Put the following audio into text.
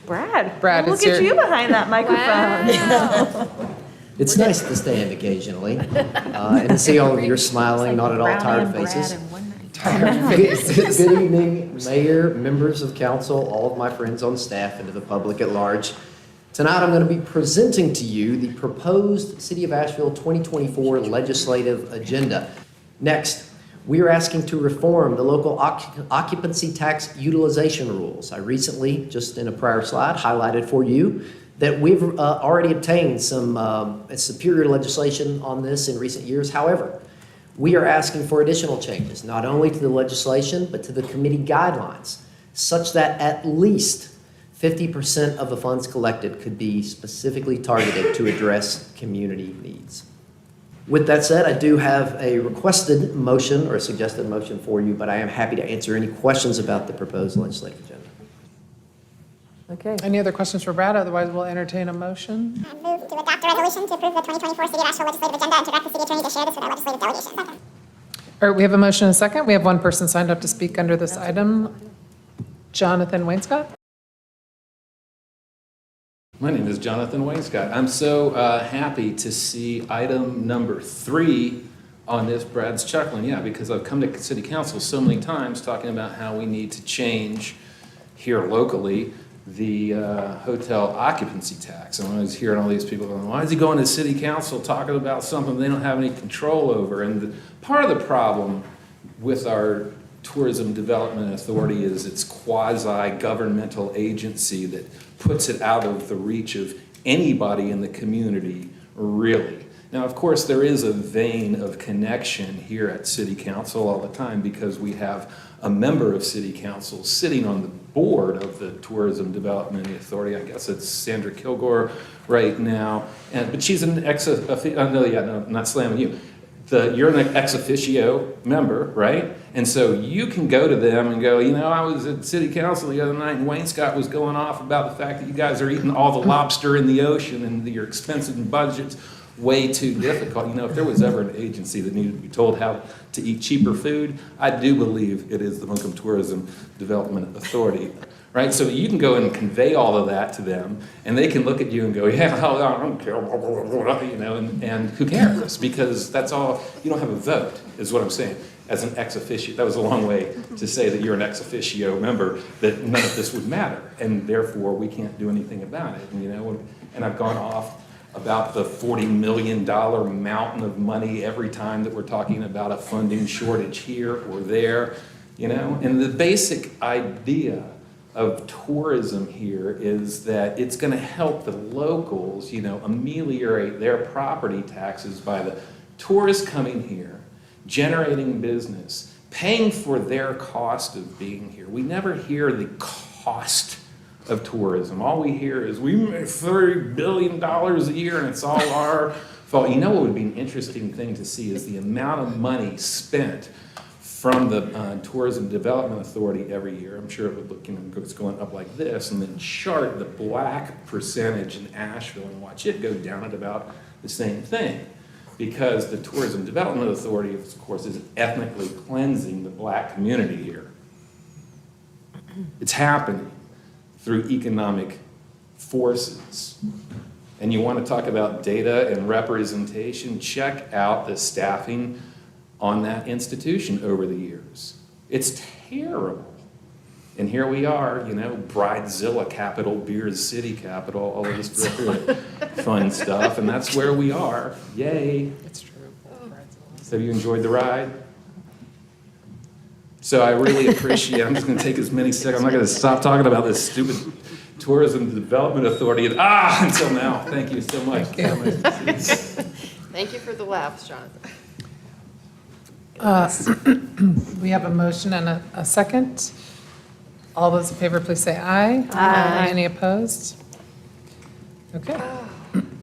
Brad, Look at you behind that microphone. Wow. It's nice to stand occasionally and to see all of your smiling, not at all tired faces. Good evening, Mayor, members of council, all of my friends on staff, and to the public at large. Tonight I'm going to be presenting to you the proposed City of Asheville 2024 legislative agenda. Next, we are asking to reform the local occupancy tax utilization rules. I recently, just in a prior slide, highlighted for you that we've already obtained some superior legislation on this in recent years. However, we are asking for additional changes, not only to the legislation, but to the committee guidelines, such that at least 50% of the funds collected could be specifically targeted to address community needs. With that said, I do have a requested motion or a suggested motion for you, but I am happy to answer any questions about the proposed legislative agenda. Okay. Any other questions for Brad? Otherwise, we'll entertain a motion. I move to adopt a resolution to approve the 2024 City of Asheville legislative agenda and to direct the city attorney to share this with our legislative delegation. Second. All right, we have a motion and a second. We have one person signed up to speak under this item. Jonathan Wainscott. My name is Jonathan Wainscott. I'm so happy to see item number 3 on this. Brad's chuckling, yeah, because I've come to City Council so many times talking about how we need to change here locally the hotel occupancy tax. And when I was hearing all these people going, why is he going to City Council talking about something they don't have any control over? And part of the problem with our Tourism Development Authority is its quasi-governmental agency that puts it out of the reach of anybody in the community, really. Now, of course, there is a vein of connection here at City Council all the time because we have a member of City Council sitting on the board of the Tourism Development Authority. I guess it's Sandra Kilgore right now. But she's an I'm not slamming you. You're an ex officio member, right? And so you can go to them and go, you know, I was at City Council the other night and Wainscott was going off about the fact that you guys are eating all the lobster in the ocean and your expenses and budget's way too difficult. You know, if there was ever an agency that needed to be told how to eat cheaper food, I do believe it is the Buncombe Tourism Development Authority, right? So you can go and convey all of that to them, and they can look at you and go, yeah, I don't care, you know, and who cares? Because that's all, you don't have a vote, is what I'm saying. As an ex officio, that was a long way to say that you're an ex officio member, that none of this would matter, and therefore we can't do anything about it, you know? And I've gone off about the $40 million mountain of money every time that we're talking about a funding shortage here or there, you know? And the basic idea of tourism here is that it's gonna help the locals, you know, ameliorate their property taxes by the tourists coming here, generating business, paying for their cost of being here. We never hear the cost of tourism. All we hear is we make $30 billion a year and it's all our fault. You know what would be an interesting thing to see is the amount of money spent from the Tourism Development Authority every year. I'm sure it would look, you know, it's going up like this, and then chart the black percentage in Asheville and watch it go down at about the same thing. Because the Tourism Development Authority, of course, is ethnically cleansing the black community here. It's happening through economic forces. And you want to talk about data and representation, check out the staffing on that institution over the years. It's terrible. And here we are, you know, Bridezilla capital, Beers City capital, all of this fun stuff, and that's where we are. Yay. It's true. Have you enjoyed the ride? So I really appreciate, I'm just going to take as many seconds, I'm not going to stop talking about this stupid Tourism Development Authority until now. Thank you so much. Thank you for the laughs, Jonathan. We have a motion and a second. All those in favor, please say aye. Aye. Any opposed? Okay.